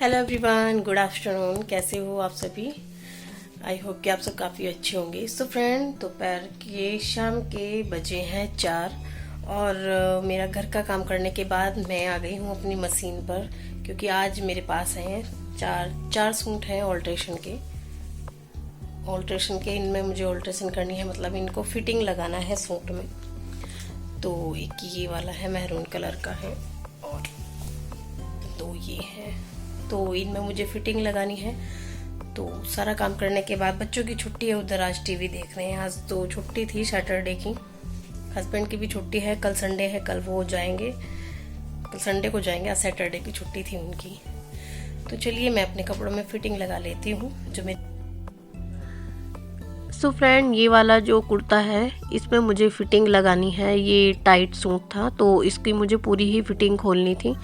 Hello everyone, good afternoon. कैसे हो आप सभी? आई होप कि आप सब काफ़ी अच्छे होंगे। सो फ्रेंड, दोपहर के शाम के बजे हैं 4 और मेरा घर का काम करने के बाद मैं आ गई हूँ अपनी मशीन पर, क्योंकि आज मेरे पास हैं चार सूट हैं ऑल्ट्रेशन के इनमें मुझे ऑल्ट्रेशन करनी है, मतलब इनको फिटिंग लगाना है सूट में। तो एक ये वाला है, मैरून कलर का है, और दो ये है। तो इनमें मुझे फिटिंग लगानी है। तो सारा काम करने के बाद बच्चों की छुट्टी है, उधर आज टीवी देख रहे हैं। आज तो छुट्टी थी सैटरडे की, हस्बैंड की भी छुट्टी है। कल संडे है, कल वो जाएंगे, कल संडे को जाएंगे। आज सैटरडे की छुट्टी थी उनकी। तो चलिए मैं अपने कपड़ों में फिटिंग लगा लेती हूँ जो मैं। सो फ्रेंड, ये वाला जो कुर्ता है इसमें मुझे फिटिंग लगानी है। ये टाइट सूट था तो इसकी मुझे पूरी ही फिटिंग खोलनी थी।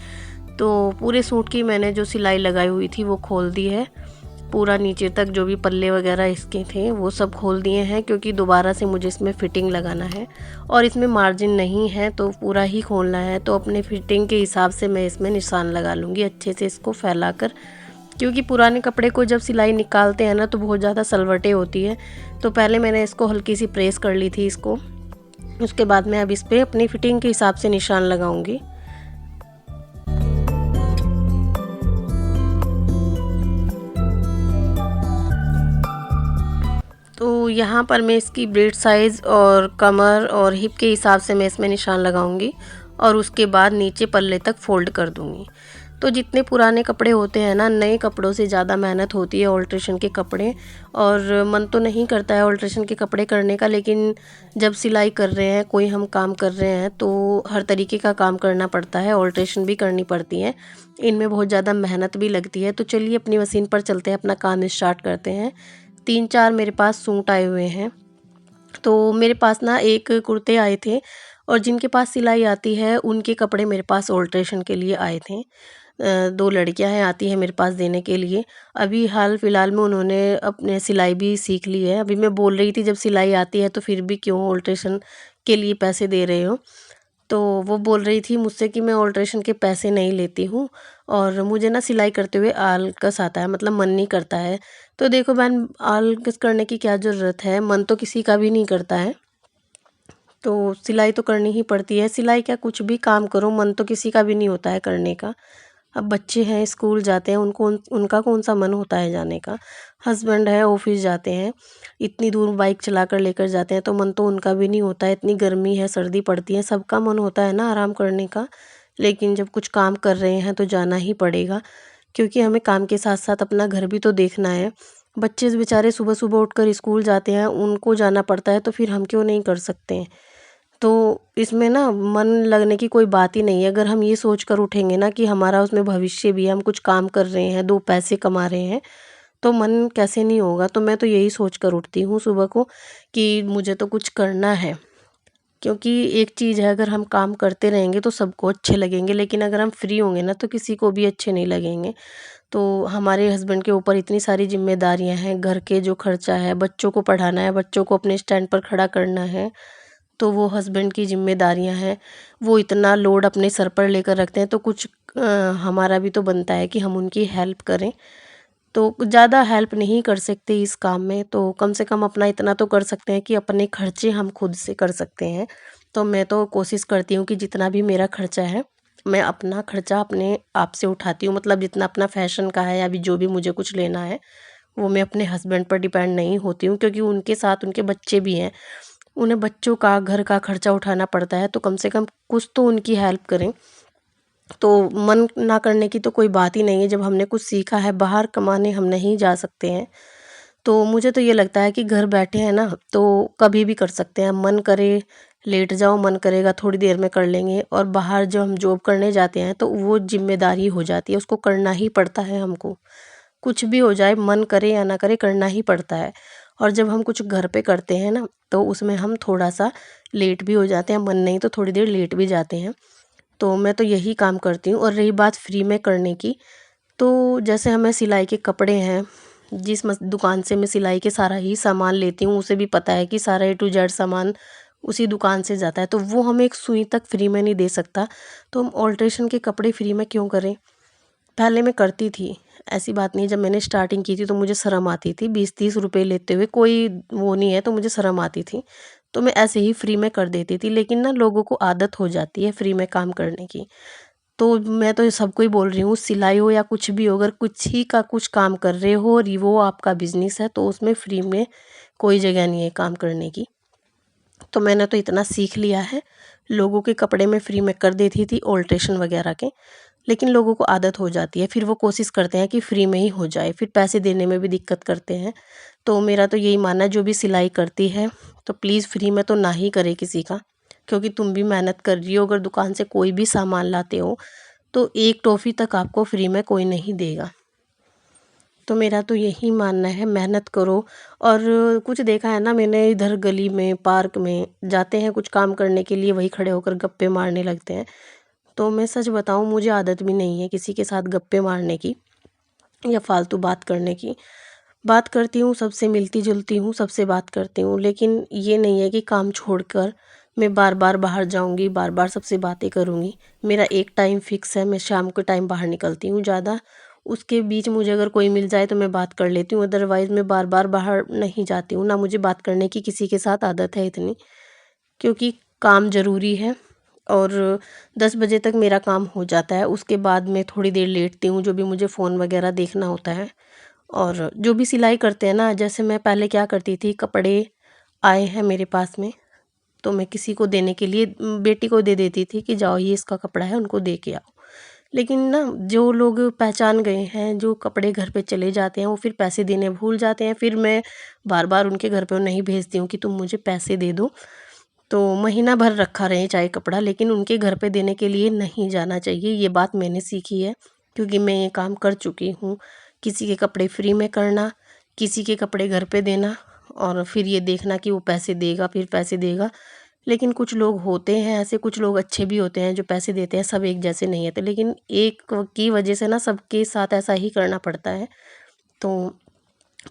तो पूरे सूट की मैंने जो सिलाई लगाई हुई थी वो खोल दी है। पूरा नीचे तक जो भी पल्ले वगैरह इसके थे वो सब खोल दिए हैं, क्योंकि दोबारा से मुझे इसमें फ़िटिंग लगाना है और इसमें मार्जिन नहीं है तो पूरा ही खोलना है। तो अपने फिटिंग के हिसाब से मैं इसमें निशान लगा लूँगी अच्छे से इसको फैला कर, क्योंकि पुराने कपड़े को जब सिलाई निकालते हैं ना तो बहुत ज़्यादा सलवटें होती है। तो पहले मैंने इसको हल्की सी प्रेस कर ली थी इसको, उसके बाद मैं अब इस पर अपनी फिटिंग के हिसाब से निशान लगाऊंगी। तो यहाँ पर मैं इसकी ब्रेड साइज़ और कमर और हिप के हिसाब से मैं इसमें निशान लगाऊंगी और उसके बाद नीचे पल्ले तक फोल्ड कर दूंगी। तो जितने पुराने कपड़े होते हैं ना, नए कपड़ों से ज़्यादा मेहनत होती है ऑल्ट्रेशन के कपड़े, और मन तो नहीं करता है ऑल्ट्रेशन के कपड़े करने का, लेकिन जब सिलाई कर रहे हैं, कोई हम काम कर रहे हैं तो हर तरीके का काम करना पड़ता है, ऑल्ट्रेशन भी करनी पड़ती है, इनमें बहुत ज़्यादा मेहनत भी लगती है। तो चलिए अपनी मशीन पर चलते हैं, अपना काम स्टार्ट करते हैं। 3-4 मेरे पास सूट आए हुए हैं। तो मेरे पास ना एक कुर्ते आए थे, और जिनके पास सिलाई आती है उनके कपड़े मेरे पास ऑल्ट्रेशन के लिए आए थे। 2 लड़कियां हैं, आती है मेरे पास देने के लिए। अभी हाल फिलहाल में उन्होंने अपने सिलाई भी सीख ली है। अभी मैं बोल रही थी जब सिलाई आती है तो फिर भी क्यों ऑल्ट्रेशन के लिए पैसे दे रहे हो। तो वो बोल रही थी मुझसे कि मैं ऑल्ट्रेशन के पैसे नहीं लेती हूँ, और मुझे ना सिलाई करते हुए आलकस आता है, मतलब मन नहीं करता है। तो देखो बहन, आलकस करने की क्या ज़रूरत है, मन तो किसी का भी नहीं करता है। तो सिलाई तो करनी ही पड़ती है। सिलाई क्या, कुछ भी काम करो, मन तो किसी का भी नहीं होता है करने का। अब बच्चे हैं, स्कूल जाते हैं, उनको उनका कौन सा मन होता है जाने का। हस्बैंड है, ऑफिस जाते हैं, इतनी दूर बाइक चला कर लेकर जाते हैं, तो मन तो उनका भी नहीं होता है। इतनी गर्मी है, सर्दी पड़ती है, सबका मन होता है ना आराम करने का, लेकिन जब कुछ काम कर रहे हैं तो जाना ही पड़ेगा, क्योंकि हमें काम के साथ साथ अपना घर भी तो देखना है। बच्चे बेचारे सुबह सुबह उठकर स्कूल जाते हैं, उनको जाना पड़ता है, तो फिर हम क्यों नहीं कर सकते हैं। तो इसमें ना मन लगने की कोई बात ही नहीं है। अगर हम ये सोच कर उठेंगे ना कि हमारा उसमें भविष्य भी है, हम कुछ काम कर रहे हैं, 2 पैसे कमा रहे हैं, तो मन कैसे नहीं होगा। तो मैं तो यही सोच कर उठती हूँ सुबह को कि मुझे तो कुछ करना है, क्योंकि एक चीज़ है, अगर हम काम करते रहेंगे तो सबको अच्छे लगेंगे, लेकिन अगर हम फ्री होंगे ना तो किसी को भी अच्छे नहीं लगेंगे। तो हमारे हस्बैंड के ऊपर इतनी सारी जिम्मेदारियां हैं, घर के जो खर्चा है, बच्चों को पढ़ाना है, बच्चों को अपने स्टैंड पर खड़ा करना है, तो वो हस्बैंड की जिम्मेदारियां हैं। वो इतना लोड अपने सर पर लेकर रखते हैं, तो कुछ हमारा भी तो बनता है कि हम उनकी हेल्प करें। तो ज़्यादा हेल्प नहीं कर सकते इस काम में, तो कम से कम अपना इतना तो कर सकते हैं कि अपने खर्चे हम खुद से कर सकते हैं। तो मैं तो कोशिश करती हूँ कि जितना भी मेरा खर्चा है, मैं अपना खर्चा अपने आप से उठाती हूँ। मतलब जितना अपना फैशन का है या भी जो भी मुझे कुछ लेना है, वो मैं अपने हस्बैंड पर डिपेंड नहीं होती हूँ, क्योंकि उनके साथ उनके बच्चे भी हैं, उन्हें बच्चों का, घर का खर्चा उठाना पड़ता है, तो कम से कम कुछ तो उनकी हेल्प करें। तो मन ना करने की तो कोई बात ही नहीं है। जब हमने कुछ सीखा है, बाहर कमाने हम नहीं जा सकते हैं, तो मुझे तो ये लगता है कि घर बैठे हैं ना तो कभी भी कर सकते हैं। मन करे लेट जाओ, मन करेगा थोड़ी देर में कर लेंगे। और बाहर जो हम जॉब करने जाते हैं तो वो जिम्मेदारी हो जाती है, उसको करना ही पड़ता है हमको। कुछ भी हो जाए, मन करे या ना करे, करना ही पड़ता है। और जब हम कुछ घर पे करते हैं ना तो उसमें हम थोड़ा सा लेट भी हो जाते हैं, मन नहीं तो थोड़ी देर लेट भी जाते हैं। तो मैं तो यही काम करती हूँ। और रही बात फ्री में करने की, तो जैसे हमें सिलाई के कपड़े हैं, जिस दुकान से मैं सिलाई के सारा ही सामान लेती हूँ, उसे भी पता है कि सारा A to Z सामान उसी दुकान से जाता है, तो वो हमें एक सुई तक फ्री में नहीं दे सकता। तो हम ऑल्ट्रेशन के कपड़े फ्री में क्यों करें। पहले मैं करती थी, ऐसी बात नहीं, जब मैंने स्टार्टिंग की थी तो मुझे शर्म आती थी, 20-30 रुपए लेते हुए कोई वो नहीं है, तो मुझे शर्म आती थी। तो मैं ऐसे ही फ्री में कर देती थी, लेकिन ना लोगों को आदत हो जाती है फ्री में काम करने की। तो मैं तो सबको ही बोल रही हूँ, सिलाई हो या कुछ भी हो, अगर कुछ ही का कुछ काम कर रहे हो और वो आपका बिज़नेस है, तो उसमें फ्री में कोई जगह नहीं है काम करने की। तो मैंने तो इतना सीख लिया है, लोगों के कपड़े में फ्री में कर देती थी ऑल्ट्रेशन वगैरह के, लेकिन लोगों को आदत हो जाती है, फिर वो कोशिश करते हैं कि फ्री में ही हो जाए, फिर पैसे देने में भी दिक्कत करते हैं। तो मेरा तो यही मानना है, जो भी सिलाई करती है तो प्लीज़ फ्री में तो ना ही करे किसी का, क्योंकि तुम भी मेहनत कर रही हो। अगर दुकान से कोई भी सामान लाते हो तो एक टॉफ़ी तक आपको फ्री में कोई नहीं देगा। तो मेरा तो यही मानना है, मेहनत करो। और कुछ देखा है ना मैंने, इधर गली में, पार्क में जाते हैं कुछ काम करने के लिए, वही खड़े होकर गप्पे मारने लगते हैं। तो मैं सच बताऊं, मुझे आदत भी नहीं है किसी के साथ गप्पे मारने की या फालतू बात करने की। बात करती हूँ सबसे, मिलती जुलती हूँ सबसे, बात करती हूँ, लेकिन ये नहीं है कि काम छोड़कर मैं बार बार बाहर जाऊँगी, बार बार सबसे बातें करूँगी। मेरा एक टाइम फिक्स है, मैं शाम के टाइम बाहर निकलती हूँ ज़्यादा, उसके बीच मुझे अगर कोई मिल जाए तो मैं बात कर लेती हूँ, अदरवाइज़ मैं बार बार बाहर नहीं जाती हूँ। ना मुझे बात करने की किसी के साथ आदत है इतनी, क्योंकि काम ज़रूरी है। और 10 बजे तक मेरा काम हो जाता है, उसके बाद मैं थोड़ी देर लेटती हूँ, जो भी मुझे फ़ोन वगैरह देखना होता है। और जो भी सिलाई करते हैं ना, जैसे मैं पहले क्या करती थी, कपड़े आए हैं मेरे पास में तो मैं किसी को देने के लिए बेटी को दे देती थी कि जाओ ये इसका कपड़ा है, उनको दे के आओ। लेकिन ना जो लोग पहचान गए हैं, जो कपड़े घर पे चले जाते हैं, वो फिर पैसे देने भूल जाते हैं। फिर मैं बार बार उनके घर पे नहीं भेजती हूँ कि तुम मुझे पैसे दे दो। तो महीना भर रखा रहे चाहे कपड़ा, लेकिन उनके घर पे देने के लिए नहीं जाना चाहिए। ये बात मैंने सीखी है, क्योंकि मैं ये काम कर चुकी हूँ। किसी के कपड़े फ्री में करना, किसी के कपड़े घर पे देना, और फिर ये देखना कि वो पैसे देगा, फिर पैसे देगा। लेकिन कुछ लोग होते हैं ऐसे, कुछ लोग अच्छे भी होते हैं जो पैसे देते हैं, सब एक जैसे नहीं होते। लेकिन एक की वजह से ना सबके साथ ऐसा ही करना पड़ता है। तो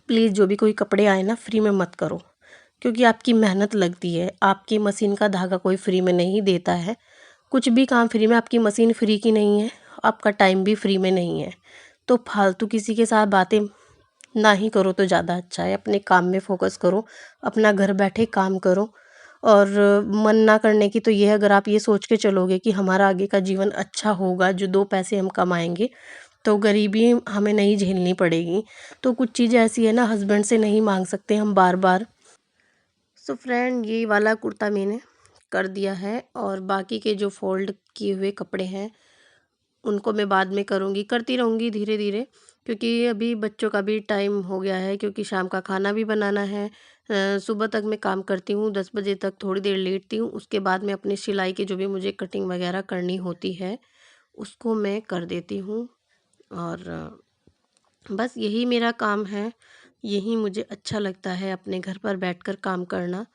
प्लीज़ जो भी कोई कपड़े आए ना, फ्री में मत करो, क्योंकि आपकी मेहनत लगती है। आपकी मशीन का धागा कोई फ्री में नहीं देता है, कुछ भी काम फ्री में, आपकी मशीन फ्री की नहीं है, आपका टाइम भी फ्री में नहीं है। तो फालतू किसी के साथ बातें ना ही करो तो ज़्यादा अच्छा है। अपने काम में फ़ोकस करो, अपना घर बैठे काम करो। और मन ना करने की तो ये है, अगर आप ये सोच के चलोगे कि हमारा आगे का जीवन अच्छा होगा, जो 2 पैसे हम कमाएँगे, तो गरीबी हमें नहीं झेलनी पड़ेगी। तो कुछ चीज़ें ऐसी है ना, हस्बैंड से नहीं माँग सकते हम बार-बार। सो फ्रेंड, ये वाला कुर्ता मैंने कर दिया है, और बाकी के जो फ़ोल्ड किए हुए कपड़े हैं उनको मैं बाद में करूँगी, करती रहूँगी धीरे धीरे, क्योंकि अभी बच्चों का भी टाइम हो गया है, क्योंकि शाम का खाना भी बनाना है। सुबह तक मैं काम करती हूँ, 10 बजे तक थोड़ी देर लेटती हूँ, उसके बाद मैं अपनी सिलाई की जो भी मुझे कटिंग वगैरह करनी होती है उसको मैं कर देती हूँ। और बस यही मेरा काम है, यही मुझे अच्छा लगता है, अपने घर पर बैठकर काम करना,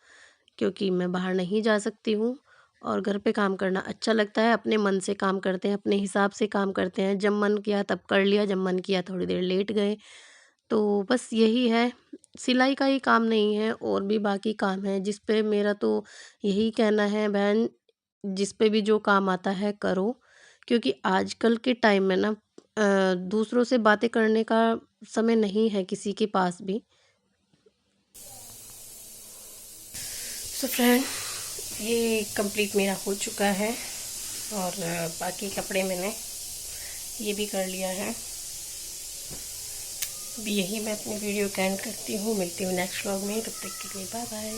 क्योंकि मैं बाहर नहीं जा सकती हूँ। और घर पे काम करना अच्छा लगता है, अपने मन से काम करते हैं, अपने हिसाब से काम करते हैं, जब मन किया तब कर लिया, जब मन किया थोड़ी देर लेट गए। तो बस यही है, सिलाई का ही काम नहीं है, और भी बाकी काम है जिस पे मेरा तो यही कहना है बहन, जिस पे भी जो काम आता है करो, क्योंकि आजकल के टाइम में ना दूसरों से बातें करने का समय नहीं है किसी के पास भी। सो फ्रेंड, ये कंप्लीट मेरा हो चुका है, और बाकी कपड़े मैंने ये भी कर लिया है। अभी यही मैं अपनी वीडियो का एंड करती हूँ, मिलती हूँ नेक्स्ट व्लॉग में, तब तक के लिए बाय बाय।